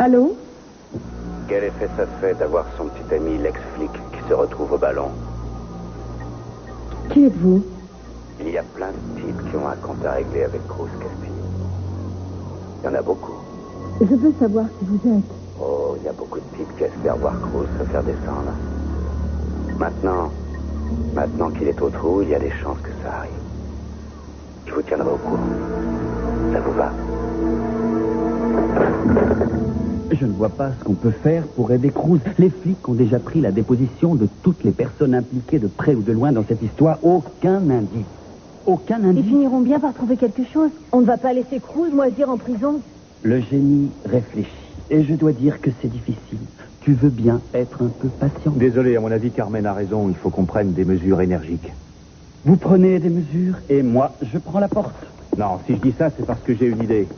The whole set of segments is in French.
Allô? Quel effet ça fait d'avoir son petit ami, l'ex-flic, qui se retrouve au ballon? Qui êtes-vous? Il y a plein de types qui ont un compte à régler avec Cruz Castillo. Il y en a beaucoup. Je veux savoir qui vous êtes. Oh, il y a beaucoup de types qui espèrent voir Cruz se faire descendre. Maintenant qu'il est au trou, il y a des chances que ça arrive. Je vous tiendrai au courant. Ça vous va? Je ne vois pas ce qu'on peut faire pour aider Cruz. Les flics ont déjà pris la déposition de toutes les personnes impliquées de près ou de loin dans cette histoire. Aucun indice. Aucun indice. Ils finiront bien par trouver quelque chose. On ne va pas laisser Cruz moisir en prison. Le génie réfléchit. Et je dois dire que c'est difficile. Tu veux bien être un peu patient? Désolé, à mon avis, Carmen a raison. Il faut qu'on prenne des mesures énergiques. Vous prenez des mesures et moi, je prends la porte. Non, si je dis ça, c'est parce que j'ai une idée.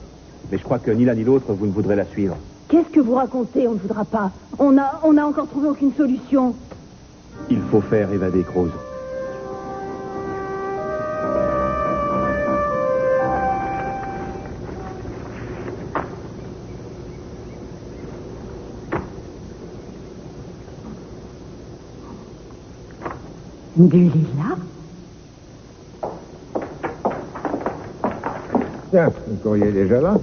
Mais je crois que ni l'un ni l'autre, vous ne voudrez la suivre. Qu'est-ce que vous racontez? On ne voudra pas. On a encore trouvé aucune solution. Il faut faire évader Cruz. Du lilas? Tiens, le courrier est déjà là?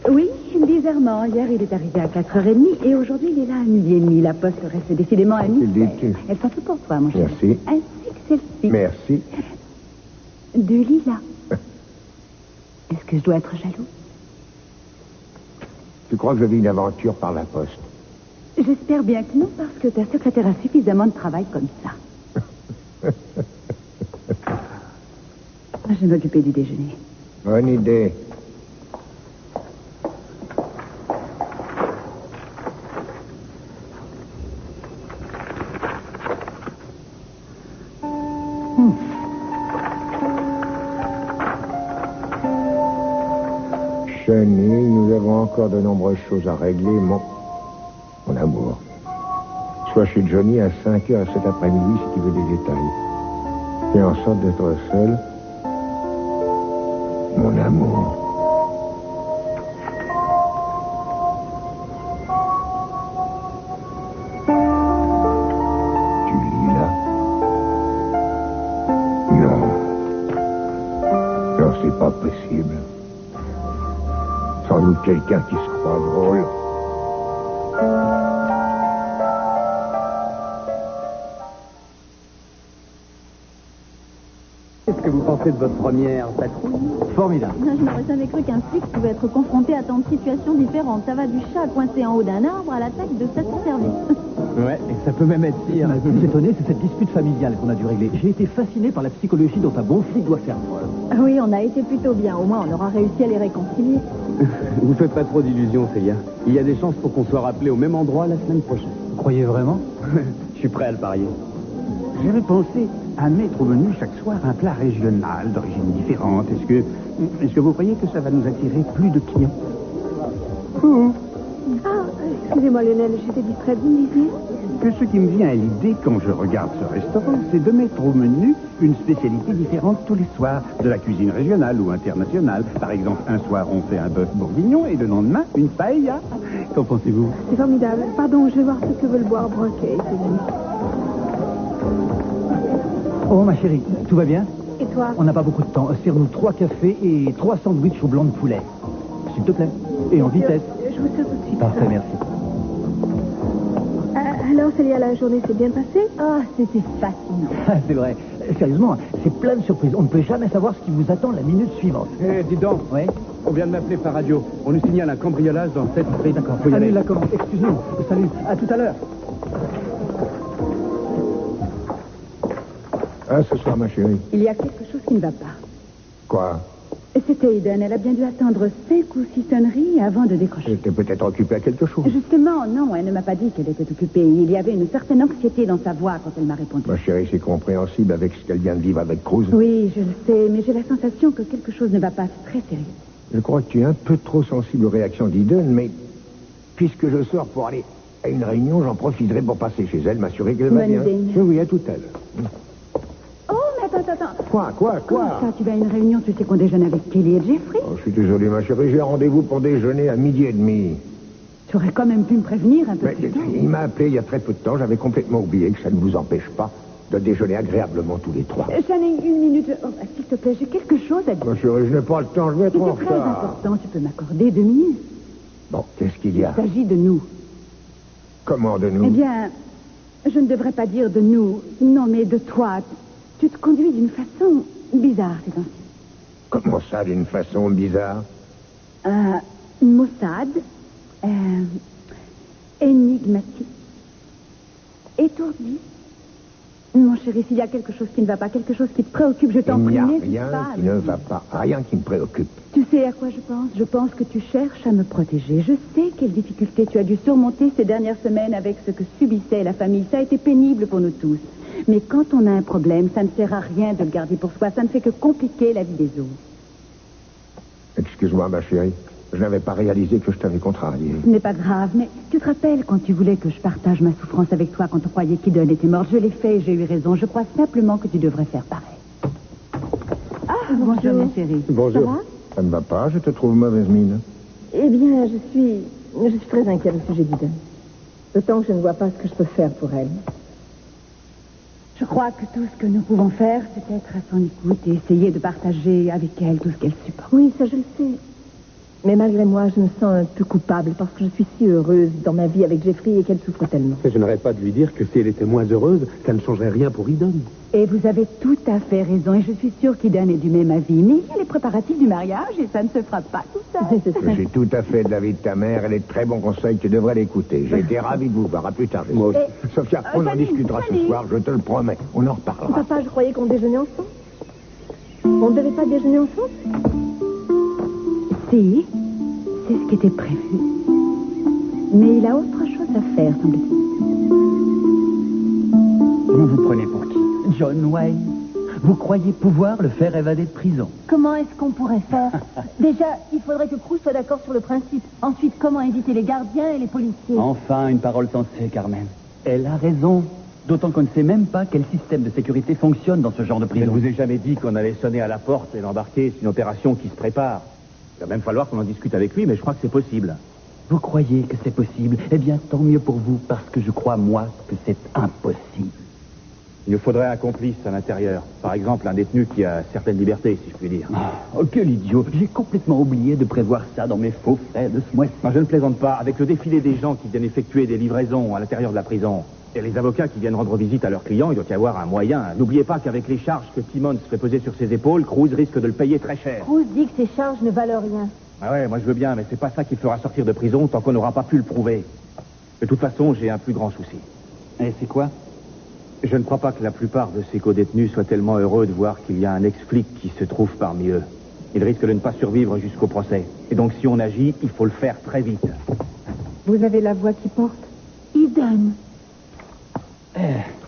Oui, bizarrement. Hier, il est arrivé à 4h30 et aujourd'hui, il est là à 12h30. La poste reste décidément à midi. dis-tu? Elles sont toutes pour toi, mon chéri. Merci. Ainsi que celle-ci. Merci. De lilas. Est-ce que je dois être jaloux? Tu crois que je vis une aventure par la poste? J'espère bien que non, parce que ta secrétaire a suffisamment de travail comme ça. Je vais m'occuper du déjeuner. Bonne idée. Chenille, nous avons encore de nombreuses choses à régler, mon amour. Sois chez Johnny à 5h cet après-midi si tu veux des détails. Fais en sorte d'être seul. Mon amour. Tu lis là? Non. Non, c'est pas possible. Sans doute quelqu'un qui se croit drôle. Qu'est-ce que vous pensez de votre première patrouille? Formidable. Je n'aurais jamais cru qu'un flic pouvait être confronté à tant de situations différentes. Ça va du chat coincé en haut d'un arbre à l'attaque de stations-service. Ouais, et ça peut même être pire. Le plus étonné, c'est cette dispute familiale qu'on a dû régler. J'ai été fasciné par la psychologie dont un bon flic doit faire preuve. Oui, on a été plutôt bien. Au moins, on aura réussi à les réconcilier. Vous faites pas trop d'illusions, Célia. Il y a des chances pour qu'on soit rappelé au même endroit la semaine prochaine. Vous croyez vraiment? Je suis prêt à le parier. J'avais pensé à mettre au menu chaque soir un plat régional d'origine différente. Est-ce que vous croyez que ça va nous attirer plus de clients? Ah, excusez-moi Lionel, j'étais distraite, vous me disiez? Que ce qui me vient à l'idée quand je regarde ce restaurant, c'est de mettre au menu une spécialité différente tous les soirs, de la cuisine régionale ou internationale. Par exemple, un soir on fait un bœuf bourguignon et le lendemain une paella. Qu'en pensez-vous? C'est formidable. Pardon, je vais voir ce que veulent boire Broquet. Oh, ma chérie, tout va bien? Et toi? On n'a pas beaucoup de temps. Sers-nous 3 cafés et 3 sandwichs au blanc de poulet. S'il te plaît. Et en vitesse. Je vous sers tout de suite. Parfait, merci. Alors, Célia, la journée s'est bien passée? Ah, c'était fascinant. C'est vrai. Sérieusement, c'est plein de surprises. On ne peut jamais savoir ce qui vous attend la minute suivante. Eh, dis donc. Oui? On vient de m'appeler par radio. On nous signale un cambriolage dans cette rue. D'accord. Faut y aller. Annule la commande. Excuse-nous. Salut. À tout à l'heure. À ce soir, ma chérie. Il y a quelque chose qui ne va pas. Quoi? C'était Eden. Elle a bien dû attendre 5 ou 6 sonneries avant de décrocher. J'étais peut-être occupé à quelque chose. Justement, non, elle ne m'a pas dit qu'elle était occupée. Il y avait une certaine anxiété dans sa voix quand elle m'a répondu. Ma chérie, c'est compréhensible avec ce qu'elle vient de vivre avec Cruz. Oui, je le sais, mais j'ai la sensation que quelque chose ne va pas. C'est très sérieux. Je crois que tu es un peu trop sensible aux réactions d'Eden, mais puisque je sors pour aller à une réunion, j'en profiterai pour passer chez elle, m'assurer qu'elle va Bonne bien. idée. Oui, à tout à l'heure. Oh, mais attends. Quoi? Comment ça, tu vas à une réunion, tu sais qu'on déjeune avec Kelly et Jeffrey? Oh, je suis désolé, ma chérie, j'ai rendez-vous pour déjeuner à 12h30. Tu aurais quand même pu me prévenir un peu Mais plus tôt. il m'a appelé il y a très peu de temps. J'avais complètement oublié que ça ne vous empêche pas de déjeuner agréablement tous les trois. Channing, une minute. Oh, s'il te plaît, j'ai quelque chose à dire. Moi, chérie, je n'ai pas le temps. Je vais être en C'est très retard. important, tu peux m'accorder 2 minutes. Bon, qu'est-ce qu'il y a? Il s'agit de nous. Comment de nous? Eh bien, je ne devrais pas dire de nous, non, mais de toi. Tu te conduis d'une façon bizarre ces temps-ci. Comment ça, d'une façon bizarre? Maussade, énigmatique, étourdi. Mon chéri, s'il y a quelque chose qui ne va pas, quelque chose qui te préoccupe, je t'en Il prie, n'y a n'hésite rien pas. qui ne va pas. Rien qui me préoccupe. Tu sais à quoi je pense? Je pense que tu cherches à me protéger. Je sais quelles difficultés tu as dû surmonter ces dernières semaines avec ce que subissait la famille. Ça a été pénible pour nous tous. Mais quand on a un problème, ça ne sert à rien de le garder pour soi. Ça ne fait que compliquer la vie des autres. Excuse-moi, ma chérie. Je n'avais pas réalisé que je t'avais contrarié. Ce n'est pas grave, mais tu te rappelles quand tu voulais que je partage ma souffrance avec toi quand on croyait qu'Eden était morte? Je l'ai fait et j'ai eu raison. Je crois simplement que tu devrais faire pareil. Ah, bonjour, ma chérie. Bonjour. Ça va? Ça ne va pas, je te trouve mauvaise mine. Eh bien, je suis très inquiète au sujet d'Eden. D'autant que je ne vois pas ce que je peux faire pour elle. Je crois que tout ce que nous pouvons faire, c'est être à son écoute et essayer de partager avec elle tout ce qu'elle supporte. Oui, ça je le sais. Mais malgré moi, je me sens un peu coupable parce que je suis si heureuse dans ma vie avec Jeffrey et qu'elle souffre tellement. Je n'arrête pas de lui dire que si elle était moins heureuse, ça ne changerait rien pour Eden. Et vous avez tout à fait raison, et je suis sûre qu'Eden est du même avis. Mais il y a les préparatifs du mariage et ça ne se fera pas tout seul. Je suis tout à fait de l'avis de ta mère. Elle est de très bons conseils. Tu devrais l'écouter. J'ai été ravi de vous voir. À plus tard. Moi aussi. Sophia, on en Fanny, discutera ce Fanny. soir. Je te le promets. On en reparlera. Papa, je croyais qu'on déjeunait ensemble. On ne devait pas déjeuner ensemble? Si, c'est ce qui était prévu. Mais il a autre chose à faire, semble-t-il. Vous vous prenez pour qui? John Wayne? Vous croyez pouvoir le faire évader de prison? Comment est-ce qu'on pourrait faire? Déjà, il faudrait que Cruz soit d'accord sur le principe. Ensuite, comment éviter les gardiens et les policiers? Enfin, une parole sensée, Carmen. Elle a raison. D'autant qu'on ne sait même pas quel système de sécurité fonctionne dans ce genre de Je ne prison. vous ai jamais dit qu'on allait sonner à la porte et l'embarquer. C'est une opération qui se prépare. Il va même falloir qu'on en discute avec lui, mais je crois que c'est possible. Vous croyez que c'est possible? Eh bien, tant mieux pour vous, parce que je crois, moi, que c'est impossible. Il nous faudrait un complice à l'intérieur. Par exemple, un détenu qui a certaines libertés, si je puis dire. Oh, quel idiot. J'ai complètement oublié de prévoir ça dans mes faux frais de ce mois-ci. Non, je ne plaisante pas. Avec le défilé des gens qui viennent effectuer des livraisons à l'intérieur de la prison et les avocats qui viennent rendre visite à leurs clients, il doit y avoir un moyen. N'oubliez pas qu'avec les charges que Timmons fait peser sur ses épaules, Cruz risque de le payer très cher. Cruz dit que ces charges ne valent rien. Ah ouais, moi je veux bien, mais c'est pas ça qui le fera sortir de prison tant qu'on n'aura pas pu le prouver. De toute façon, j'ai un plus grand souci. Et c'est quoi? Je ne crois pas que la plupart de ces co-détenus soient tellement heureux de voir qu'il y a un ex-flic qui se trouve parmi eux. Ils risquent de ne pas survivre jusqu'au procès. Et donc si on agit, il faut le faire très vite. Vous avez la voix qui porte? Eden.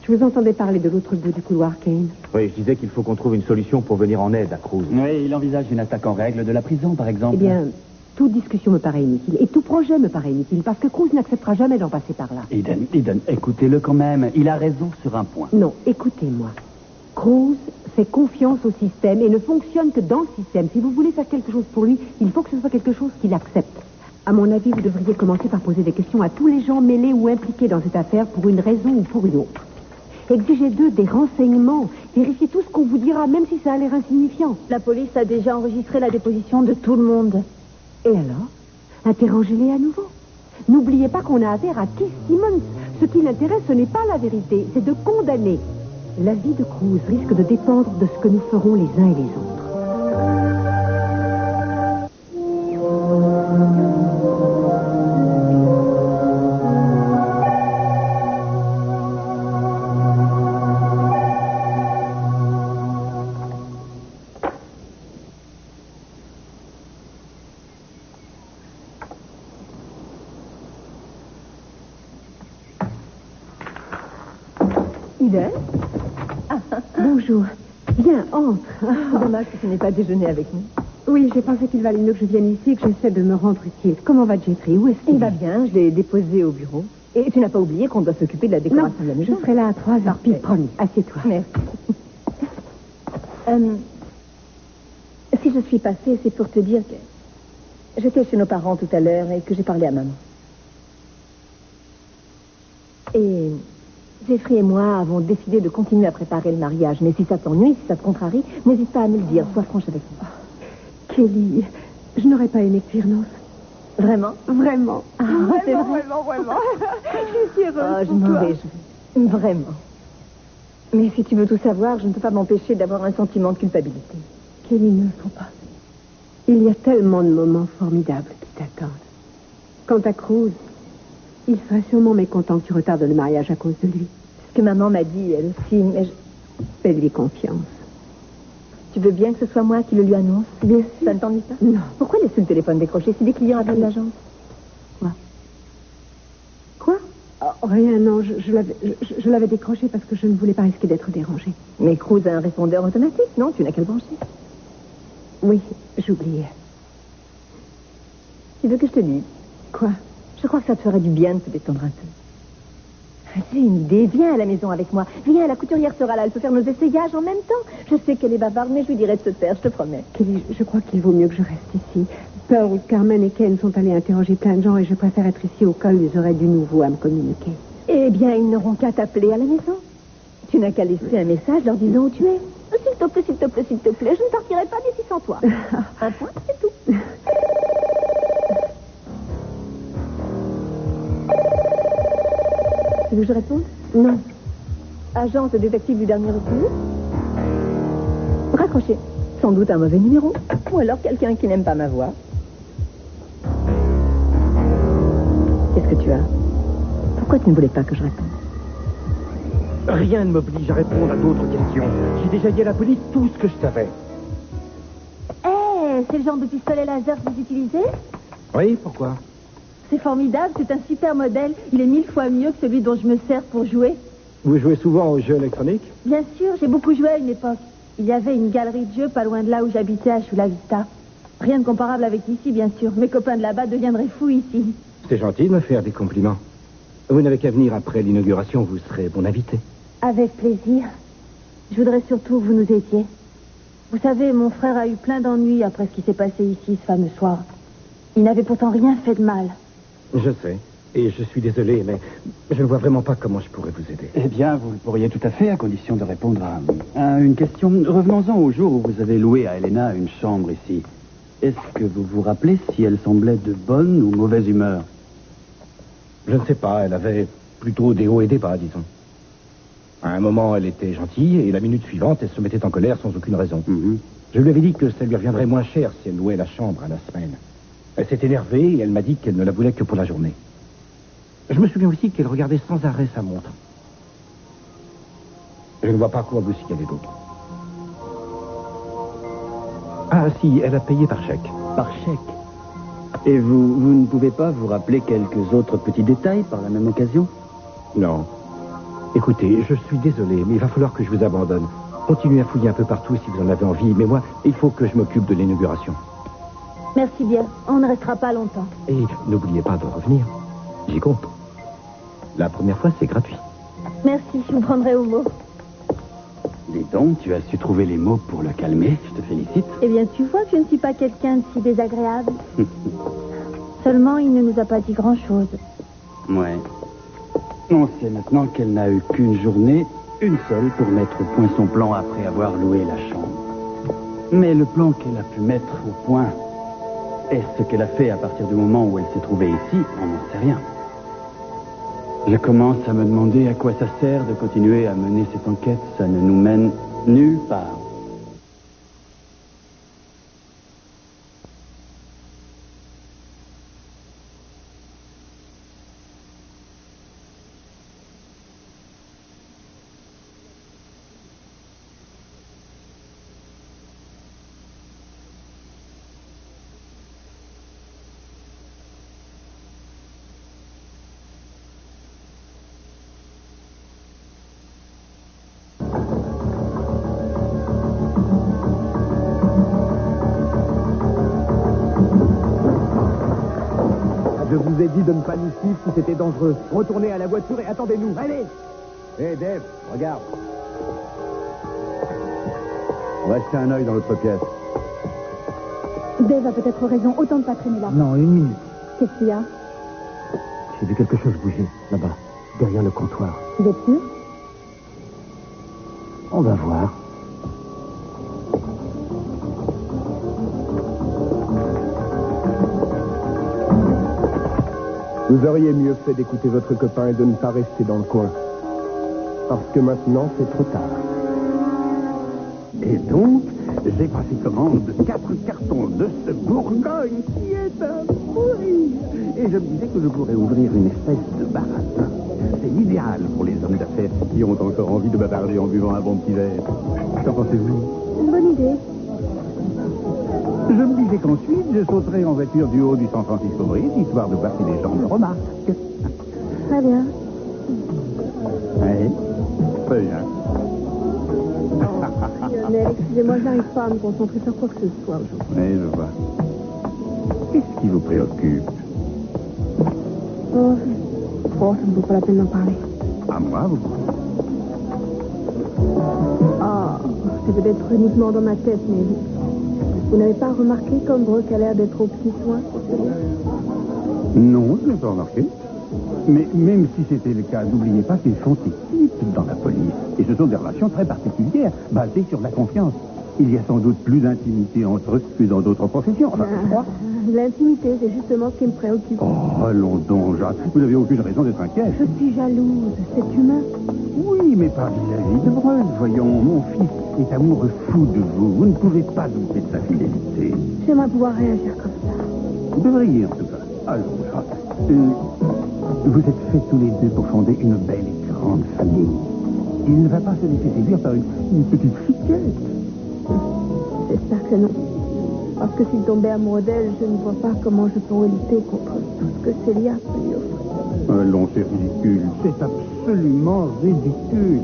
Je vous entendais parler de l'autre bout du couloir, Kane. Oui, je disais qu'il faut qu'on trouve une solution pour venir en aide à Cruz. Oui, il envisage une attaque en règle de la prison, par exemple. Eh bien, toute discussion me paraît inutile. Et tout projet me paraît inutile, parce que Cruz n'acceptera jamais d'en passer par là. Eden, écoutez-le quand même. Il a raison sur un point. Non, écoutez-moi. Cruz fait confiance au système et ne fonctionne que dans le système. Si vous voulez faire quelque chose pour lui, il faut que ce soit quelque chose qu'il accepte. À mon avis, vous devriez commencer par poser des questions à tous les gens mêlés ou impliqués dans cette affaire pour une raison ou pour une autre. Exigez d'eux des renseignements. Vérifiez tout ce qu'on vous dira, même si ça a l'air insignifiant. La police a déjà enregistré la déposition de tout le monde. Et alors? Interrogez-les à nouveau. N'oubliez pas qu'on a affaire à Keith Timmons. Ce qui l'intéresse, ce n'est pas la vérité, c'est de condamner. La vie de Cruz risque de dépendre de ce que nous ferons les uns et les autres. Eden? Bonjour. Viens, entre. Dommage que tu n'aies pas déjeuné avec nous. Oui, j'ai pensé qu'il valait mieux que je vienne ici et que j'essaie de me rendre utile. Comment va Jeffrey? Où est-ce qu'il Il va bien, je l'ai déposé au bureau. Et tu n'as pas oublié qu'on doit s'occuper de la Non, décoration de la je maison. serai là à 3h, pile, promis. Assieds-toi. Merci. Si je suis passée, c'est pour te dire que j'étais chez nos parents tout à l'heure et que j'ai parlé à maman. Et Jeffrey et moi avons décidé de continuer à préparer le mariage. Mais si ça t'ennuie, si ça te contrarie, n'hésite pas à me le dire. Sois franche avec moi. Kelly, je n'aurais pas aimé que tu renonces. Vraiment? Vraiment. Ah, c'est vrai. Vraiment. Je suis heureuse Je pour m'en toi. réjouis. Vraiment. Mais si tu veux tout savoir, je ne peux pas m'empêcher d'avoir un sentiment de culpabilité. Kelly, ne le faut pas. Il y a tellement de moments formidables qui t'attendent. Quant à Cruz, il sera sûrement mécontent que tu retardes le mariage à cause de lui. Ce que maman m'a dit, elle aussi, mais Fais-lui confiance. tu veux bien que ce soit moi qui le lui annonce? Bien sûr. Ça ne t'ennuie pas? Non. Pourquoi laisser le téléphone décroché si des clients appellent l'agence? Quoi? Oh, rien, non, je l'avais décroché parce que je ne voulais pas risquer d'être dérangée. Mais Cruz a un répondeur automatique, non? Tu n'as qu'à le brancher. Oui, j'oubliais. Tu veux que je te dise? Quoi? Je crois que ça te ferait du bien de te détendre un peu. J'ai une idée. Viens à la maison avec moi. Viens, la couturière sera là. Elle peut faire nos essayages en même temps. Je sais qu'elle est bavarde, mais je lui dirai de se taire, je te promets. Kelly, je crois qu'il vaut mieux que je reste ici. Pearl, Carmen et Ken sont allés interroger plein de gens et je préfère être ici au cas où ils auraient du nouveau à me communiquer. Eh bien, ils n'auront qu'à t'appeler à la maison. Tu n'as qu'à laisser un message leur disant où tu es. S'il te plaît, s'il te plaît, s'il te plaît, je ne partirai pas d'ici sans toi. Un point, c'est tout. Tu veux que je réponde? Non. Agence de détective du dernier recours. Raccroché. Sans doute un mauvais numéro. Ou alors quelqu'un qui n'aime pas ma voix. Qu'est-ce que tu as? Pourquoi tu ne voulais pas que je réponde? Rien ne m'oblige à répondre à d'autres questions. J'ai déjà dit à la police tout ce que je savais. C'est le genre de pistolet laser que vous utilisez? Oui, pourquoi? C'est formidable, c'est un super modèle. Il est 1000 fois mieux que celui dont je me sers pour jouer. Vous jouez souvent aux jeux électroniques? Bien sûr, j'ai beaucoup joué à une époque. Il y avait une galerie de jeux pas loin de là où j'habitais à Chula Vista. Rien de comparable avec ici, bien sûr. Mes copains de là-bas deviendraient fous ici. C'est gentil de me faire des compliments. Vous n'avez qu'à venir après l'inauguration, vous serez mon invité. Avec plaisir. Je voudrais surtout que vous nous aidiez. Vous savez, mon frère a eu plein d'ennuis après ce qui s'est passé ici ce fameux soir. Il n'avait pourtant rien fait de mal. Je sais, et je suis désolé, mais je ne vois vraiment pas comment je pourrais vous aider. Eh bien, vous le pourriez tout à fait, à condition de répondre à une question. Revenons-en au jour où vous avez loué à Helena une chambre ici. Est-ce que vous vous rappelez si elle semblait de bonne ou mauvaise humeur? Je ne sais pas, elle avait plutôt des hauts et des bas, disons. À un moment, elle était gentille, et la minute suivante, elle se mettait en colère sans aucune raison. Je lui avais dit que ça lui reviendrait moins cher si elle louait la chambre à la semaine. Elle s'est énervée et elle m'a dit qu'elle ne la voulait que pour la journée. Je me souviens aussi qu'elle regardait sans arrêt sa montre. Je ne vois pas quoi vous signaler d'autre. Ah si, elle a payé par chèque. Par chèque. Et vous ne pouvez pas vous rappeler quelques autres petits détails par la même occasion? Non. Écoutez, je suis désolé, mais il va falloir que je vous abandonne. Continuez à fouiller un peu partout si vous en avez envie, mais moi, il faut que je m'occupe de l'inauguration. Merci bien. On ne restera pas longtemps. Et n'oubliez pas de revenir. J'y compte. La première fois, c'est gratuit. Merci, je vous prendrai au mot. Dis donc, tu as su trouver les mots pour le calmer. Je te félicite. Eh bien, tu vois que je ne suis pas quelqu'un de si désagréable. Seulement, il ne nous a pas dit grand-chose. Ouais. On sait maintenant qu'elle n'a eu qu'une journée, une seule, pour mettre au point son plan après avoir loué la chambre. Mais le plan qu'elle a pu mettre au point et ce qu'elle a fait à partir du moment où elle s'est trouvée ici, on n'en sait rien. Je commence à me demander à quoi ça sert de continuer à mener cette enquête. Ça ne nous mène nulle part. Je vous ai dit de ne pas nous suivre si c'était dangereux. Retournez à la voiture et attendez-nous. Allez! Hé, Dave, regarde. On va jeter un œil dans l'autre pièce. Dave a peut-être raison. Autant ne pas traîner là. Non, une minute. Qu'est-ce qu'il y a? J'ai vu quelque chose bouger, là-bas. derrière le comptoir. Vous êtes sûr? On va voir. Vous auriez mieux fait d'écouter votre copain et de ne pas rester dans le coin. Parce que maintenant, c'est trop tard. Et donc, j'ai passé commande de 4 cartons de ce Bourgogne qui est un fruit. Et je me disais que je pourrais ouvrir une espèce de bar à vin. C'est l'idéal pour les hommes d'affaires qui ont encore envie de bavarder en buvant un bon petit verre. Qu'en pensez-vous? Une bonne idée. Je me disais qu'ensuite, je sauterais en voiture du haut du San Francisco Bridge, histoire de voir si les gens me remarquent. Très bien. Oui, très bien. Lionel, excusez-moi, je n'arrive pas à me concentrer sur quoi que ce soit aujourd'hui. Oui, je vois. Qu'est-ce qui vous préoccupe? Oh, ça ne vaut pas la peine d'en parler. À moi, vous? Ah, c'est peut-être uniquement dans ma tête, mais vous n'avez pas remarqué comme Brooke a l'air d'être au petit soin pour celui-là? Non, je n'ai pas remarqué. Mais même si c'était le cas, n'oubliez pas qu'ils font équipe dans la police. Et ce sont des relations très particulières, basées sur la confiance. Il y a sans doute plus d'intimité entre eux que dans d'autres professions. Enfin, je crois. L'intimité, c'est justement ce qui me préoccupe. Oh, allons donc, Jacques. Vous n'avez aucune raison d'être inquiet. Je suis jalouse, c'est humain. Oui, mais pas vis-à-vis de Breul. Voyons, mon fils est amoureux fou de vous. Vous ne pouvez pas douter de sa fidélité. J'aimerais pouvoir réagir comme ça. Vous devriez, en tout cas. Allons, Jacques. Vous êtes faits tous les deux pour fonder une belle et grande famille. Il ne va pas se laisser séduire par une petite fliquette. J'espère que non. Parce que s'il tombait amoureux d'elle, je ne vois pas comment je pourrais lutter contre tout ce que Célia peut lui offrir. Allons, c'est ridicule. C'est absolument ridicule.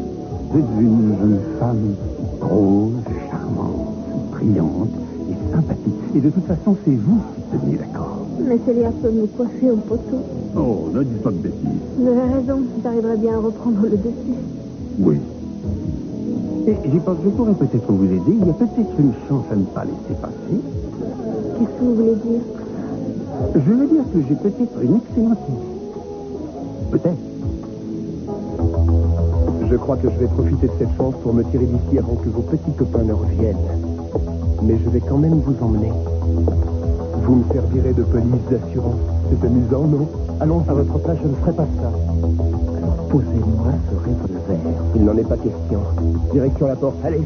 Vous êtes une jeune femme rose, charmante, brillante et sympathique. Et de toute façon, c'est vous qui tenez d'accord. Mais Célia peut me coiffer au poteau. Oh, ne dites pas de bêtises. Vous avez raison, j'arriverai bien à reprendre le dessus. Oui. Et j'y pense, je pourrais peut-être vous aider. Il y a peut-être une chance à ne pas laisser passer. Qu'est-ce que vous voulez dire? Je veux dire que j'ai peut-être une excellente idée. Peut-être. Je crois que je vais profiter de cette chance pour me tirer d'ici avant que vos petits copains ne reviennent. Mais je vais quand même vous emmener. Vous me servirez de police d'assurance. C'est amusant, non? Allons, à votre place, je ne ferai pas ça. Alors, posez-moi ce revolver. Il n'en est pas question. Direction la porte, allez.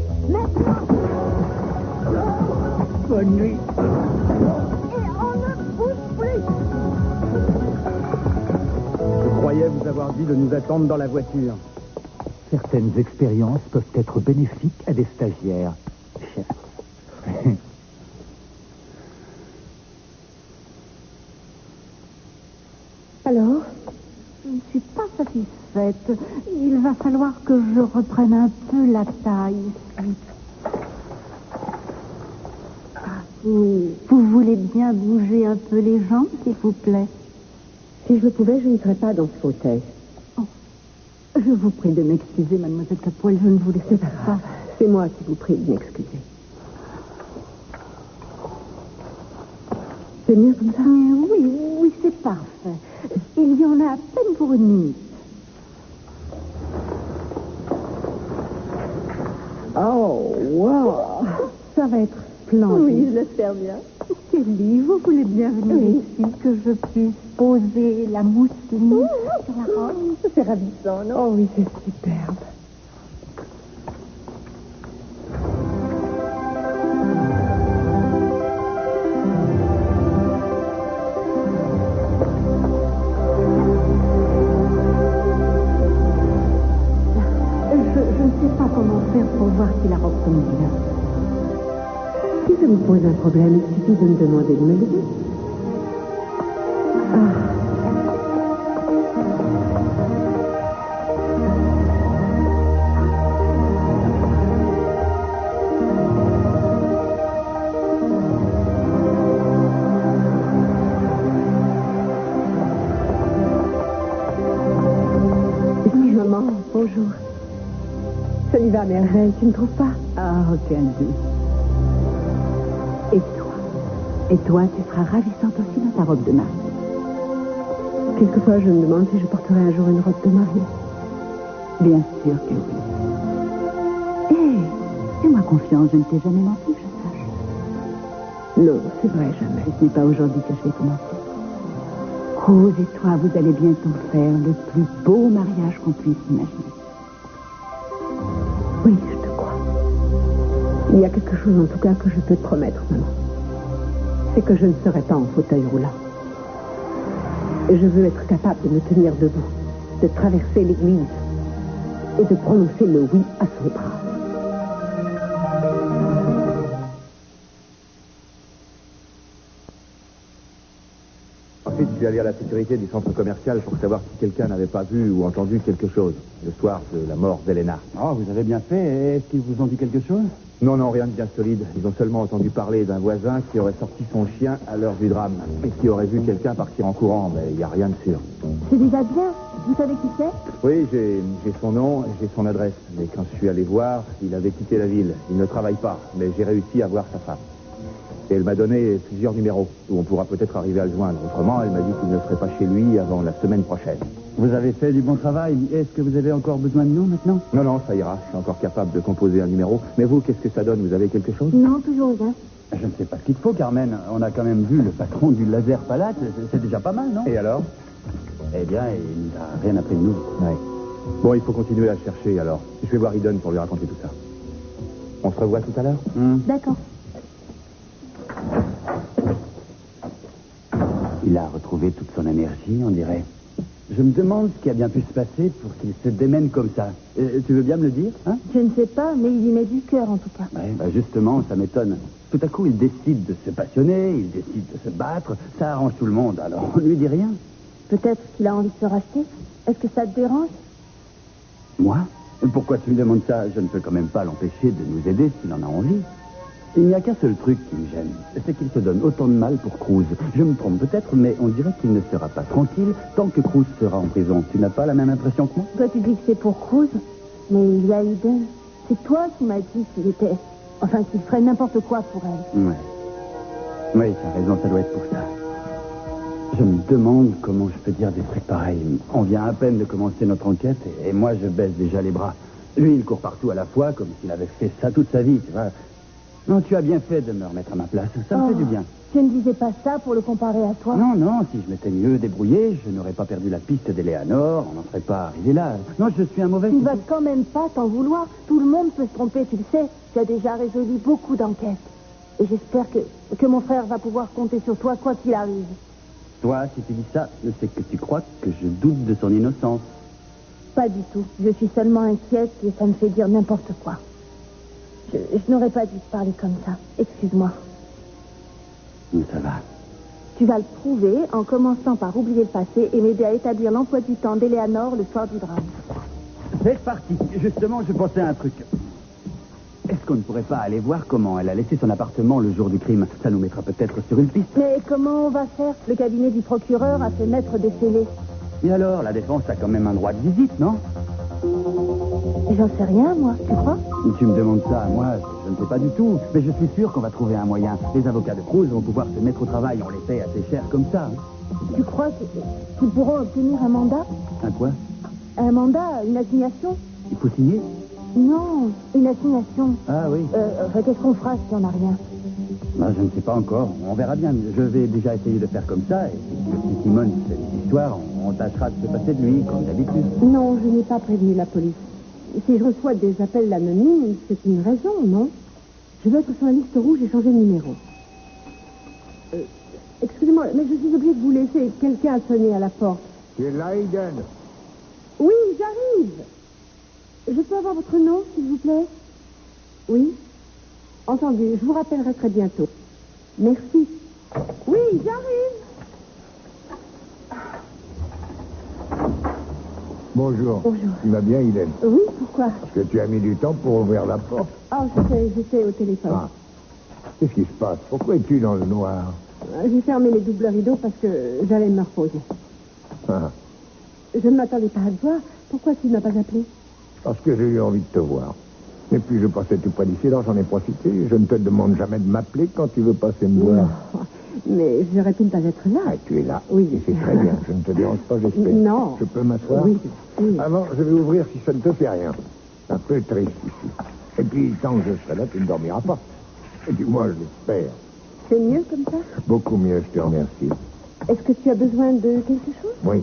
Bonne nuit. Je croyais vous avoir dit de nous attendre dans la voiture. Certaines expériences peuvent être bénéfiques à des stagiaires. Chef. Alors, je ne suis pas satisfaite. Il va falloir que je reprenne un peu la taille ici. Vous voulez bien bouger un peu les jambes, s'il vous plaît? Si je le pouvais, je ne serais pas dans ce fauteuil. Oh. Je vous prie de m'excuser, mademoiselle Capoel, je ne vous laisse pas. C'est moi qui vous prie de m'excuser. C'est mieux comme ça? Oui, c'est parfait. Il y en a à peine pour une minute. Oh, wow! Ça va être splendide. Oui, je l'espère bien. Kelly, vous voulez bien venir ici, que je puisse poser la mousseline sur la robe? C'est ravissant, non? Oh oui, c'est superbe. Je ne sais pas comment faire pour voir si la robe tombe bien. Si je me pose un problème, il suffit de me demander de me lever. Oui, maman, bonjour. Ça lui va à merveille, tu ne trouves pas? Ah, aucun doute. Et toi, tu seras ravissante aussi dans ta robe de mariée. Quelquefois, je me demande si je porterai un jour une robe de mariée. Bien sûr que oui. Hé, fais-moi confiance, je ne t'ai jamais menti, que je sache. Non, c'est vrai, jamais. Ce n'est pas aujourd'hui que je vais commencer. Rose et toi, vous allez bientôt faire le plus beau mariage qu'on puisse imaginer. Oui, je te crois. Il y a quelque chose, en tout cas, que je peux te promettre, maman. C'est que je ne serai pas en fauteuil roulant. Je veux être capable de me tenir debout, de traverser l'église et de prononcer le oui à son bras. Ensuite, je suis allé à la sécurité du centre commercial pour savoir si quelqu'un n'avait pas vu ou entendu quelque chose le soir de la mort d'Elena. Oh, vous avez bien fait. Est-ce qu'ils vous ont dit quelque chose? Non, rien de bien solide. Ils ont seulement entendu parler d'un voisin qui aurait sorti son chien à l'heure du drame et qui aurait vu quelqu'un partir en courant, mais il n'y a rien de sûr. C'est déjà bien. Vous savez qui c'est? Oui, j'ai son nom et j'ai son adresse. Mais quand je suis allé voir, il avait quitté la ville. Il ne travaille pas, mais j'ai réussi à voir sa femme. Et elle m'a donné plusieurs numéros où on pourra peut-être arriver à le joindre. Autrement, elle m'a dit qu'il ne serait pas chez lui avant la semaine prochaine. Vous avez fait du bon travail. Est-ce que vous avez encore besoin de nous maintenant? Non, ça ira. Je suis encore capable de composer un numéro. Mais vous, qu'est-ce que ça donne? Vous avez quelque chose? Non, toujours rien. Je ne sais pas ce qu'il te faut, Carmen. On a quand même vu le patron du Laser Palace. C'est déjà pas mal, non? Et alors? Eh bien, il n'a rien appris de nous. Ouais. Bon, il faut continuer à chercher, alors. Je vais voir Eden pour lui raconter tout ça. On se revoit tout à l'heure? D'accord. Il a retrouvé toute son énergie, on dirait. Je me demande ce qui a bien pu se passer pour qu'il se démène comme ça. Tu veux bien me le dire, hein? Je ne sais pas, mais il y met du cœur en tout cas. Ouais, justement, ça m'étonne. Tout à coup, il décide de se passionner, il décide de se battre. Ça arrange tout le monde, alors on lui dit rien. Peut-être qu'il a envie de se racheter. Est-ce que ça te dérange? Moi? Pourquoi tu me demandes ça? Je ne peux quand même pas l'empêcher de nous aider s'il en a envie. Il n'y a qu'un seul truc qui me gêne, c'est qu'il se donne autant de mal pour Cruz. Je me trompe peut-être, mais on dirait qu'il ne sera pas tranquille tant que Cruz sera en prison. Tu n'as pas la même impression que moi? Toi, tu dis que c'est pour Cruz, mais il y a Eden. C'est toi qui m'as dit qu'il était... Enfin, qu'il ferait n'importe quoi pour elle. Ouais. Oui, tu as raison, ça doit être pour ça. Je me demande comment je peux dire des trucs pareils. On vient à peine de commencer notre enquête et moi, je baisse déjà les bras. Lui, il court partout à la fois comme s'il avait fait ça toute sa vie, tu vois. Non, tu as bien fait de me remettre à ma place. Ça me fait du bien. Tu ne disais pas ça pour le comparer à toi? Non, si je m'étais mieux débrouillé, je n'aurais pas perdu la piste d'Eleanor, on n'en serait pas arrivé là. Non, je suis un mauvais... Tu ne vas quand même pas t'en vouloir. Tout le monde peut se tromper, tu le sais. Tu as déjà résolu beaucoup d'enquêtes. Et j'espère que mon frère va pouvoir compter sur toi, quoi qu'il arrive. Toi, si tu dis ça, c'est que tu crois que je doute de son innocence. Pas du tout. Je suis seulement inquiète et ça me fait dire n'importe quoi. Je n'aurais pas dû te parler comme ça. Excuse-moi. Ça va. Tu vas le prouver en commençant par oublier le passé et m'aider à établir l'emploi du temps d'Eleanor le soir du drame. C'est parti. Justement, je pensais à un truc. Est-ce qu'on ne pourrait pas aller voir comment elle a laissé son appartement le jour du crime? Ça nous mettra peut-être sur une piste. Mais comment on va faire? Le cabinet du procureur a fait mettre des scellés. Et alors, la défense a quand même un droit de visite, non? J'en sais rien, moi. Tu crois? Tu me demandes ça à moi, je ne sais pas du tout. Mais je suis sûr qu'on va trouver un moyen. Les avocats de Cruz vont pouvoir se mettre au travail. On les paye assez cher comme ça. Tu crois qu'ils pourront obtenir un mandat? Un quoi? Un mandat, une assignation? Il faut signer? Non, une assignation. Ah oui. Qu'est-ce qu'on fera si on n'a rien? Je ne sais pas encore. On verra bien. Je vais déjà essayer de faire comme ça. Et si Simone fait une histoire, on tâchera de se passer de lui, comme d'habitude. Non, je n'ai pas prévenu la police. Si je reçois des appels anonymes, c'est une raison, non? Je veux être sur la liste rouge et changer de numéro. Excusez-moi, mais je suis obligée de vous laisser. Quelqu'un a sonné à la porte. Tu es là, Eden? Oui, j'arrive. Je peux avoir votre nom, s'il vous plaît? Oui? Entendu, je vous rappellerai très bientôt. Merci. Oui, j'arrive. Bonjour. Bonjour. Tu vas bien, Eden? Oui, pourquoi? Parce que tu as mis du temps pour ouvrir la porte. Ah, j'étais au téléphone. Ah. Qu'est-ce qui se passe? Pourquoi es-tu dans le noir? J'ai fermé les doubles rideaux parce que j'allais me reposer. Ah. Je ne m'attendais pas à te voir. Pourquoi tu ne m'as pas appelé? Parce que j'ai eu envie de te voir. Et puis je passais tout près d'ici, alors j'en ai profité. Je ne te demande jamais de m'appeler quand tu veux passer me voir. Mais j'aurais pu ne pas être là. Ah, tu es là. Oui. Et c'est très bien. Je ne te dérange pas, j'espère. Non. Je peux m'asseoir? Oui. Avant, je vais ouvrir si ça ne te fait rien. C'est un peu triste ici. Et puis, tant que je serai là, tu ne dormiras pas. Et du moins, je l'espère. C'est mieux comme ça? Beaucoup mieux, je te remercie. Est-ce que tu as besoin de quelque chose? Oui.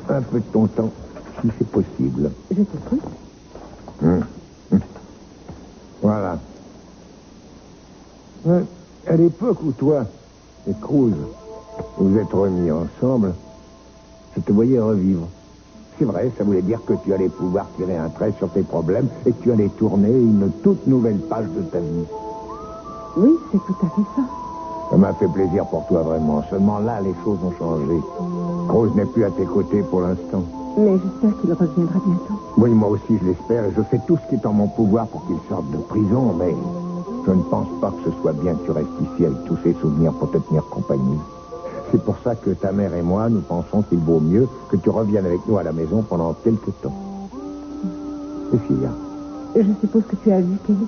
Un peu de ton temps, si c'est possible. Je t'écoute. Voilà. À l'époque où toi et Cruz vous êtes remis ensemble, je te voyais revivre. C'est vrai, ça voulait dire que tu allais pouvoir tirer un trait sur tes problèmes et que tu allais tourner une toute nouvelle page de ta vie. Oui, c'est tout à fait ça. Ça m'a fait plaisir pour toi, vraiment. Seulement là, les choses ont changé. Cruz n'est plus à tes côtés pour l'instant. Mais j'espère qu'il reviendra bientôt. Oui, moi aussi, je l'espère, et je fais tout ce qui est en mon pouvoir pour qu'il sorte de prison, mais je ne pense pas que ce soit bien que tu restes ici avec tous ces souvenirs pour te tenir compagnie. C'est pour ça que ta mère et moi, nous pensons qu'il vaut mieux que tu reviennes avec nous à la maison pendant quelques temps. Et Filia? Je suppose que tu as vu Kelly.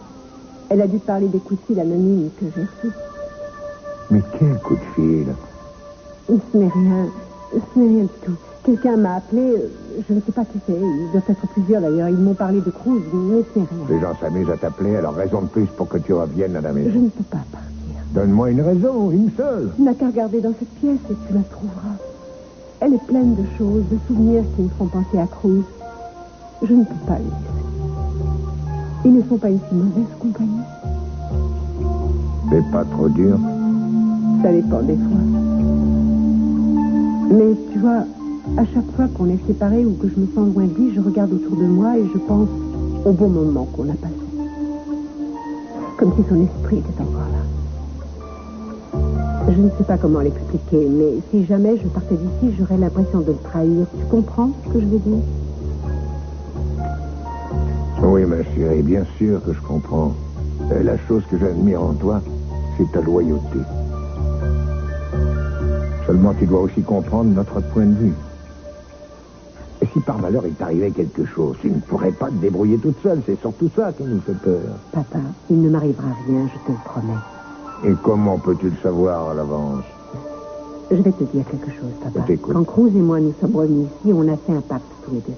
Elle a dû parler des coups de fil anonymes que j'ai reçus. Mais quel coup de fil? Ce n'est rien. Ce n'est rien du tout. Quelqu'un m'a appelé, je ne sais pas qui c'est, il doit être plusieurs d'ailleurs, ils m'ont parlé de Cruz, mais ce n'est rien. Les gens s'amusent à t'appeler, alors raison de plus pour que tu reviennes à la maison. Je ne peux pas partir. Donne-moi une raison, une seule. Tu n'as qu'à regarder dans cette pièce et tu la trouveras. Elle est pleine de choses, de souvenirs qui me font penser à Cruz. Je ne peux pas les laisser. Ils ne sont pas une si mauvaise compagnie. C'est pas trop dur? Ça dépend des fois. Mais tu vois, à chaque fois qu'on est séparés ou que je me sens loin de lui, je regarde autour de moi et je pense au bon moment qu'on a passé. Comme si son esprit était encore là. Je ne sais pas comment l'expliquer, mais si jamais je partais d'ici, j'aurais l'impression de le trahir. Tu comprends ce que je veux dire? Oui, ma chérie, bien sûr que je comprends. La chose que j'admire en toi, c'est ta loyauté. Seulement, tu dois aussi comprendre notre point de vue. Et si par malheur il t'arrivait quelque chose, tu ne pourrais pas te débrouiller toute seule. C'est surtout ça qui nous fait peur. Papa, il ne m'arrivera rien, je te le promets. Et comment peux-tu le savoir à l'avance? Je vais te dire quelque chose, papa. Je t'écoute. Quand Cruz et moi nous sommes revenus ici, on a fait un pacte tous les deux.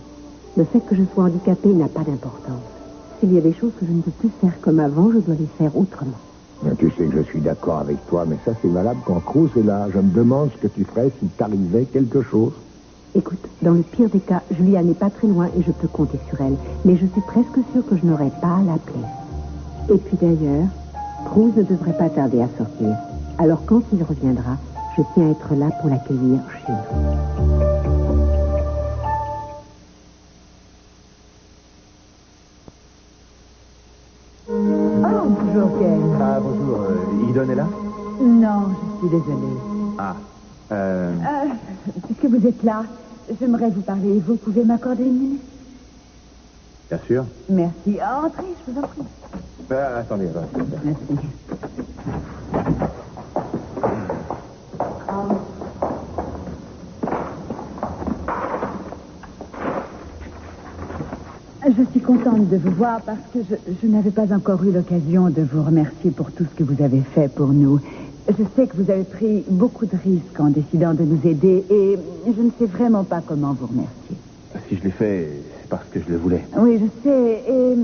Le fait que je sois handicapée n'a pas d'importance. S'il y a des choses que je ne peux plus faire comme avant, je dois les faire autrement. Tu sais que je suis d'accord avec toi, mais ça c'est valable quand Cruz est là. Je me demande ce que tu ferais s'il t'arrivait quelque chose. Écoute, dans le pire des cas, Julia n'est pas très loin et je peux compter sur elle. Mais je suis presque sûre que je n'aurai pas à l'appeler. Et puis d'ailleurs, Cruz ne devrait pas tarder à sortir. Alors quand il reviendra, je tiens à être là pour l'accueillir chez nous. Oh, bonjour, Ken. Ah, bonjour. Idon est là? Non, je suis désolée. Ah. Puisque vous êtes là, j'aimerais vous parler. Vous pouvez m'accorder une minute? Bien sûr. Merci. Entrez, je vous en prie. Attendez. Merci. Je suis contente de vous voir parce que je n'avais pas encore eu l'occasion de vous remercier pour tout ce que vous avez fait pour nous. Je sais que vous avez pris beaucoup de risques en décidant de nous aider et je ne sais vraiment pas comment vous remercier. Si je l'ai fait, c'est parce que je le voulais. Oui, je sais. Et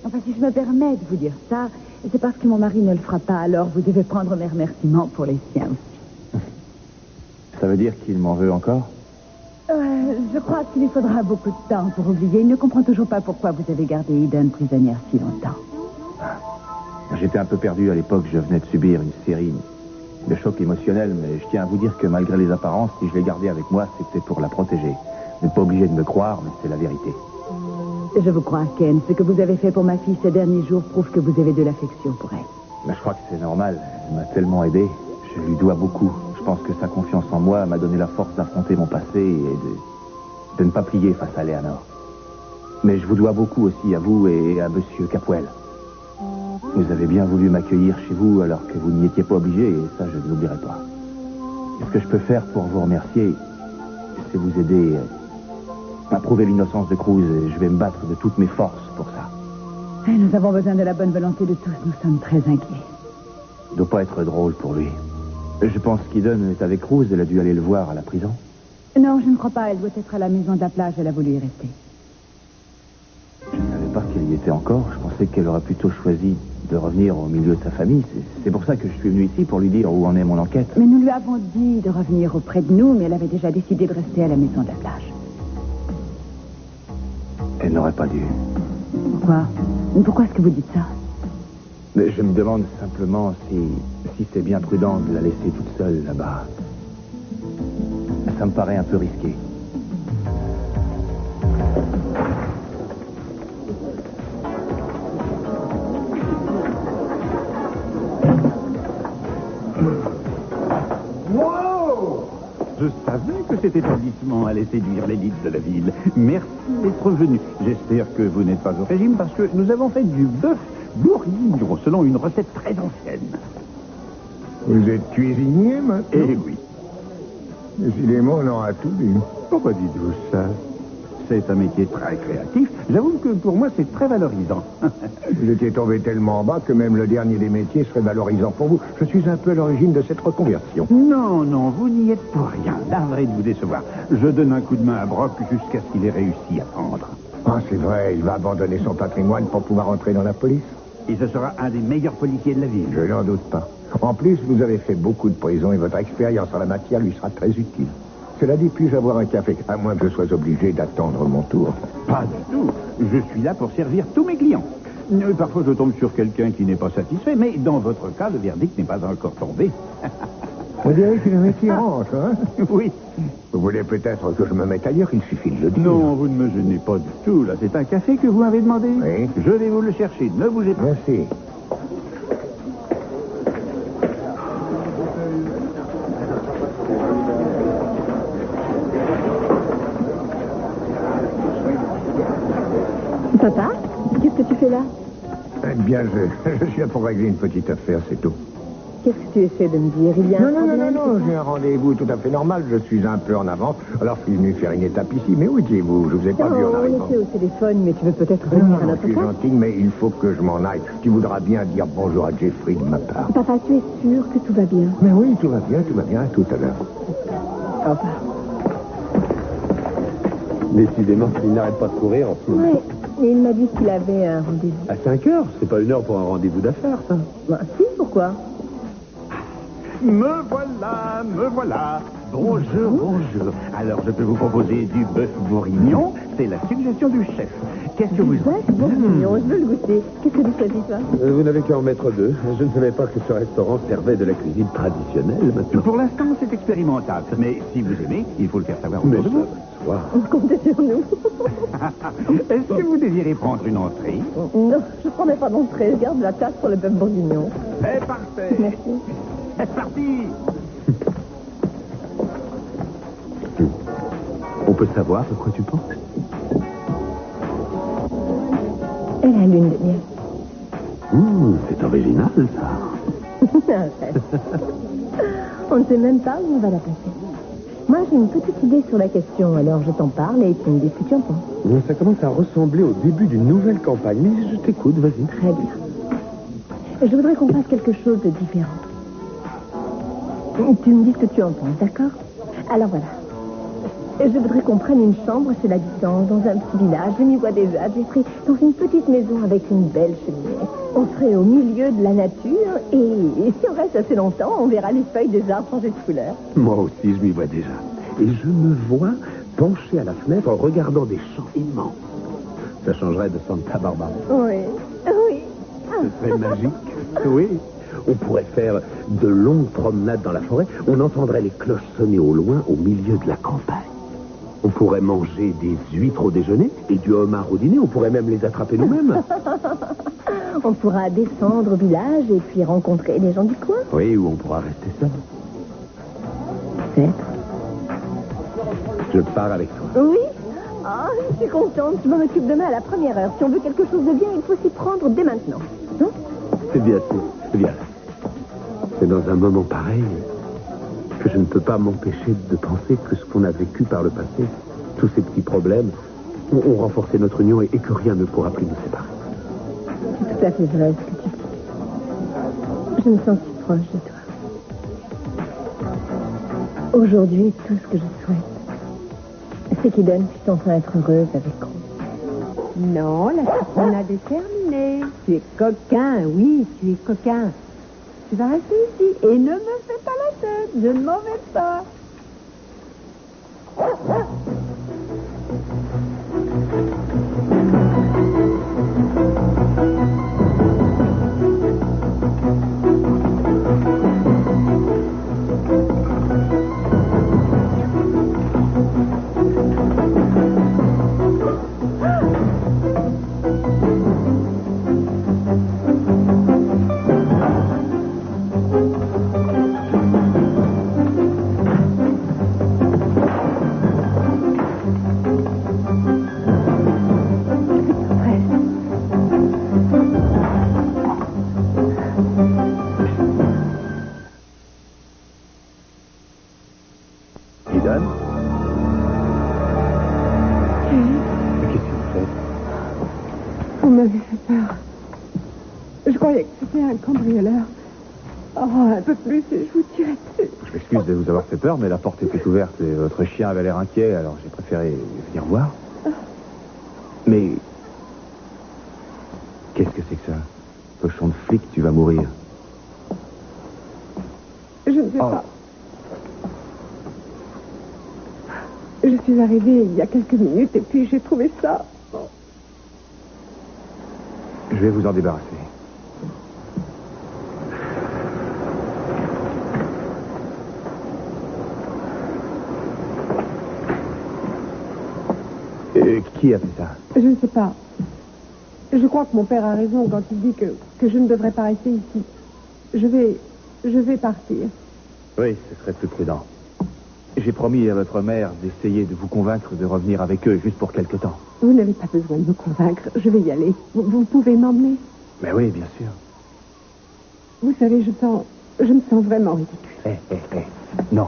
enfin, si je me permets de vous dire ça, c'est parce que mon mari ne le fera pas. Alors vous devez prendre mes remerciements pour les siens aussi. Ça veut dire qu'il m'en veut encore? Je crois qu'il lui faudra beaucoup de temps pour oublier. Il ne comprend toujours pas pourquoi vous avez gardé Eden prisonnière si longtemps. J'étais un peu perdu à l'époque. Je venais de subir une série de chocs émotionnels, mais je tiens à vous dire que malgré les apparences, si je l'ai gardée avec moi, c'était pour la protéger. Vous n'êtes pas obligé de me croire, mais c'est la vérité. Je vous crois, Ken. Ce que vous avez fait pour ma fille ces derniers jours prouve que vous avez de l'affection pour elle. Mais je crois que c'est normal. Elle m'a tellement aidé. Je lui dois beaucoup. Je pense que sa confiance en moi m'a donné la force d'affronter mon passé et de ne pas plier face à Léonore. Mais je vous dois beaucoup aussi à vous et à Monsieur Capwell. Vous avez bien voulu m'accueillir chez vous alors que vous n'y étiez pas obligé, et ça, je ne l'oublierai pas. Et ce que je peux faire pour vous remercier, c'est vous aider à prouver l'innocence de Cruz, et je vais me battre de toutes mes forces pour ça. Nous avons besoin de la bonne volonté de tous. Nous sommes très inquiets. Ça doit pas être drôle pour lui. Je pense qu'Eden est avec Rose. Elle a dû aller le voir à la prison. Non, je ne crois pas. Elle doit être à la maison de la plage. Elle a voulu y rester. Je ne savais pas qu'elle y était encore. Je pensais qu'elle aurait plutôt choisi de revenir au milieu de sa famille. C'est pour ça que je suis venu ici, pour lui dire où en est mon enquête. Mais nous lui avons dit de revenir auprès de nous, mais elle avait déjà décidé de rester à la maison de la plage. Elle n'aurait pas dû. Pourquoi? Pourquoi est-ce que vous dites ça? Mais je me demande simplement si c'est bien prudent de la laisser toute seule là-bas. Ça me paraît un peu risqué. Je savais que cet établissement allait séduire l'élite de la ville. Merci d'être venu. J'espère que vous n'êtes pas au régime parce que nous avons fait du bœuf bourguignon selon une recette très ancienne. Vous êtes cuisinier maintenant? Eh oui. Décidément, on aura tout vu. Pourquoi dites-vous ça? C'est un métier très créatif. J'avoue que pour moi, c'est très valorisant. Vous étiez tombé tellement bas que même le dernier des métiers serait valorisant pour vous. Je suis un peu à l'origine de cette reconversion. Non, non, vous n'y êtes pour rien. Navré de vous décevoir. Je donne un coup de main à Brock jusqu'à ce qu'il ait réussi à pendre. Ah, c'est vrai, il va abandonner son patrimoine pour pouvoir entrer dans la police. Et ce sera un des meilleurs policiers de la ville. Je n'en doute pas. En plus, vous avez fait beaucoup de prison et votre expérience en la matière lui sera très utile. Cela dit, puis-je avoir un café? À moins que je sois obligé d'attendre mon tour. Pas du tout. Je suis là pour servir tous mes clients. Parfois, je tombe sur quelqu'un qui n'est pas satisfait, mais dans votre cas, le verdict n'est pas encore tombé. On dirait que le métier range, hein? Oui. Vous voulez peut-être que je me mette ailleurs? Il suffit de le dire. Non, vous ne me gênez pas du tout. Là, c'est un café que vous m'avez demandé. Oui. Je vais vous le chercher. Ne bougez pas. Merci. Papa, qu'est-ce que tu fais là? Eh bien, je suis là pour régler une petite affaire, c'est tout. Qu'est-ce que tu essaies de me dire? Il y a un problème? Non, j'ai un rendez-vous tout à fait normal. Je suis un peu en avance. Alors, je suis venu faire une étape ici. Mais où étiez-vous? Je vous ai pas vu en On arrivant. était au téléphone, mais tu veux peut-être revenir à Non, notre tu es place? gentil, mais il faut que je m'en aille. Tu voudras bien dire bonjour à Jeffrey de ma part. Papa, tu es sûr que tout va bien? Mais oui, tout va bien, à tout à l'heure. Au revoir. Décidément, il n'arrête pas de courir en ce moment. Oui, et il m'a dit qu'il avait un rendez-vous. À 5 heures, c'est pas une heure pour un rendez-vous d'affaires, ça. Ben, si, pourquoi? Me voilà. Bonjour, bonjour. Alors, je peux vous proposer du bœuf bourguignon. C'est la suggestion du chef. Qu'est-ce que vous... Bourguignon, je veux le goûter. Qu'est-ce que tu choisis, toi? Vous n'avez qu'à en mettre 2. Je ne savais pas que ce restaurant servait de la cuisine traditionnelle, maintenant. Pour l'instant, c'est expérimental. Mais si vous aimez, il faut le faire savoir Mais autour de vous. ça va de soi. On compte sur nous. Est-ce que vous désirez prendre une entrée? Non, je ne prendrai pas d'entrée. Je garde la place pour le bœuf bourguignon. C'est parfait. Merci. C'est parti. On peut savoir à quoi tu penses? Elle a lune de miel. C'est original, ça. Arrête. On ne sait même pas où on va la placer. Moi, j'ai une petite idée sur la question, alors je t'en parle et tu me dis ce que tu en penses. Ça commence à ressembler au début d'une nouvelle campagne. Mais je t'écoute, vas-y. Très bien. Je voudrais qu'on fasse quelque chose de différent. Tu me dis ce que tu en penses, d'accord? Alors voilà. Je voudrais qu'on prenne une chambre chez la distance, dans un petit village. Je m'y vois déjà, Jeffrey, dans une petite maison avec une belle cheminée. On serait au milieu de la nature et si on reste assez longtemps, on verra les feuilles des arbres changer de couleur. Moi aussi, je m'y vois déjà. Et je me vois penché à la fenêtre en regardant des champs immenses. Ça changerait de Santa Barbara. Oui, oui. Ce serait magique. Oui. On pourrait faire de longues promenades dans la forêt. On entendrait les cloches sonner au loin, au milieu de la campagne. On pourrait manger des huîtres au déjeuner et du homard au dîner. On pourrait même les attraper nous-mêmes. On pourra descendre au village et puis rencontrer les gens du coin. Oui, ou on pourra rester seul. Peut-être. Je pars avec toi. Oui. Ah, je suis contente. Je m'en occupe demain à la première heure. Si on veut quelque chose de bien, il faut s'y prendre dès maintenant. Non? C'est bien sûr. Bien. C'est dans un moment pareil que je ne peux pas m'empêcher de penser que ce qu'on a vécu par le passé, tous ces petits problèmes, ont renforcé notre union et que rien ne pourra plus nous séparer. tout à fait vrai ce que tu dis. Je me sens si proche de toi. Aujourd'hui, tout ce que je souhaite, c'est qu'Eden puisse enfin être heureuse avec Rose. Non, la citronnade est terminée. Tu es coquin, oui, tu es coquin. Tu vas rester ici et ne me fais pas la tête, je ne m'en vais pas. Eden? Qu'est-ce que vous faites? Vous m'avez fait peur. Je croyais que c'était un cambrioleur. Oh, un peu plus et je vous tirais dessus. Je m'excuse de vous avoir fait peur, mais la porte était ouverte et votre chien avait l'air inquiet, alors j'ai préféré venir voir. Mais... qu'est-ce que c'est que ça? Cochon de flic, tu vas mourir. Je ne sais pas. Je suis arrivée il y a quelques minutes et puis j'ai trouvé ça. Je vais vous en débarrasser. Qui a fait ça? Je ne sais pas. Je crois que mon père a raison quand il dit que je ne devrais pas rester ici. Je vais partir. Oui, ce serait plus prudent. J'ai promis à votre mère d'essayer de vous convaincre de revenir avec eux juste pour quelque temps. Vous n'avez pas besoin de me convaincre. Je vais y aller. Vous pouvez m'emmener? Mais oui, bien sûr. Vous savez, je me sens vraiment ridicule. Non.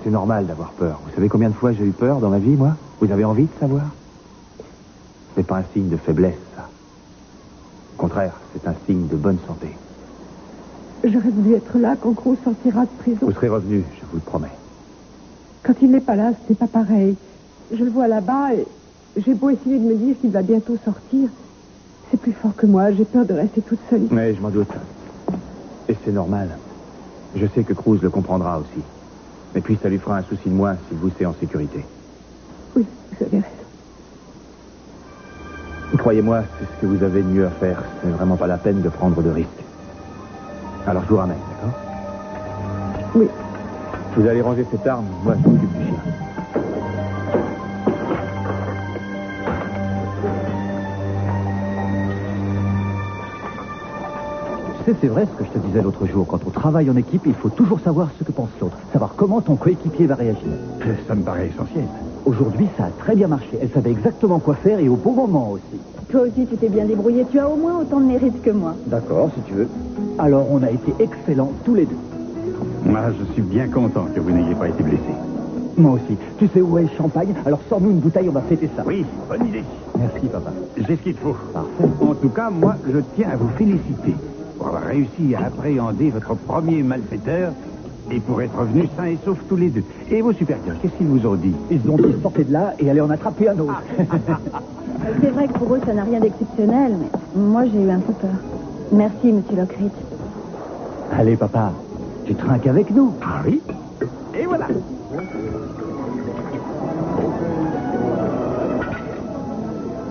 C'est normal d'avoir peur. Vous savez combien de fois j'ai eu peur dans ma vie, moi? Vous avez envie de savoir? C'est pas un signe de faiblesse, ça. Au contraire, c'est un signe de bonne santé. J'aurais voulu être là quand Cruz sortira de prison. Vous serez revenu, je vous le promets. Quand il n'est pas là, ce n'est pas pareil. Je le vois là-bas et j'ai beau essayer de me dire qu'il va bientôt sortir. C'est plus fort que moi. J'ai peur de rester toute seule ici. Oui, je m'en doute. Et c'est normal. Je sais que Cruz le comprendra aussi. Et puis ça lui fera un souci de moins s'il vous sait en sécurité. Oui, vous avez raison. Croyez-moi, c'est ce que vous avez de mieux à faire. C'est vraiment pas la peine de prendre de risques. Alors je vous ramène, d'accord? Oui. Vous allez ranger cette arme, moi je m'occupe du chien. Tu sais, c'est vrai ce que je te disais l'autre jour. Quand on travaille en équipe, il faut toujours savoir ce que pense l'autre. Savoir comment ton coéquipier va réagir. Ça me paraît essentiel. Aujourd'hui, ça a très bien marché. Elle savait exactement quoi faire et au bon moment aussi. Toi aussi, tu t'es bien débrouillé. Tu as au moins autant de mérite que moi. D'accord, si tu veux. Alors, on a été excellents tous les deux. Moi, je suis bien content que vous n'ayez pas été blessé. Moi aussi. Tu sais où est le champagne? Alors, sors-nous une bouteille, on va fêter ça. Oui, bonne idée. Merci, papa. J'ai ce qu'il faut. Parfait. En tout cas, moi, je tiens à vous féliciter pour avoir réussi à appréhender votre premier malfaiteur et pour être revenus sains et saufs tous les deux. Et vos supérieurs, qu'est-ce qu'ils vous ont dit? Ils ont dit sortez de là et allez en attraper un autre. C'est vrai que pour eux, ça n'a rien d'exceptionnel, mais moi, j'ai eu un peu peur. Merci, monsieur Lockridge. Allez, papa, tu trinques avec nous. Ah oui? Et voilà.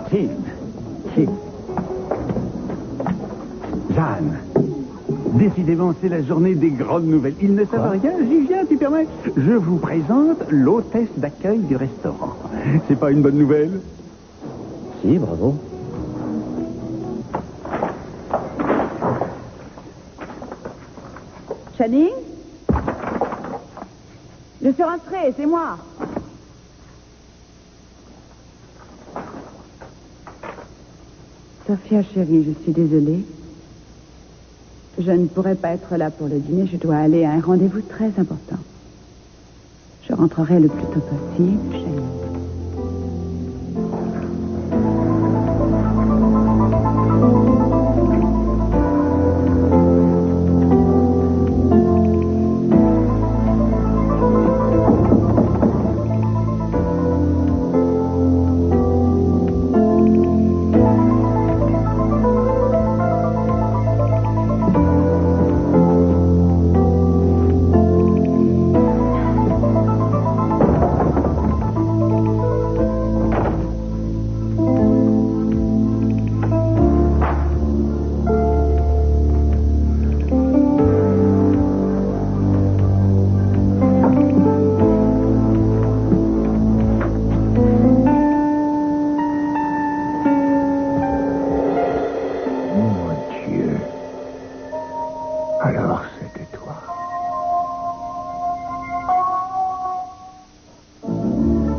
Tim. Jeanne. Décidément, c'est la journée des grandes nouvelles. Ils ne savent rien. J'y viens, tu permets? Je vous présente l'hôtesse d'accueil du restaurant. C'est pas une bonne nouvelle? Si, bravo. Channing? Je suis rentrée, c'est moi. Sophia, chérie, je suis désolée. Je ne pourrai pas être là pour le dîner. Je dois aller à un rendez-vous très important. Je rentrerai le plus tôt possible, chérie.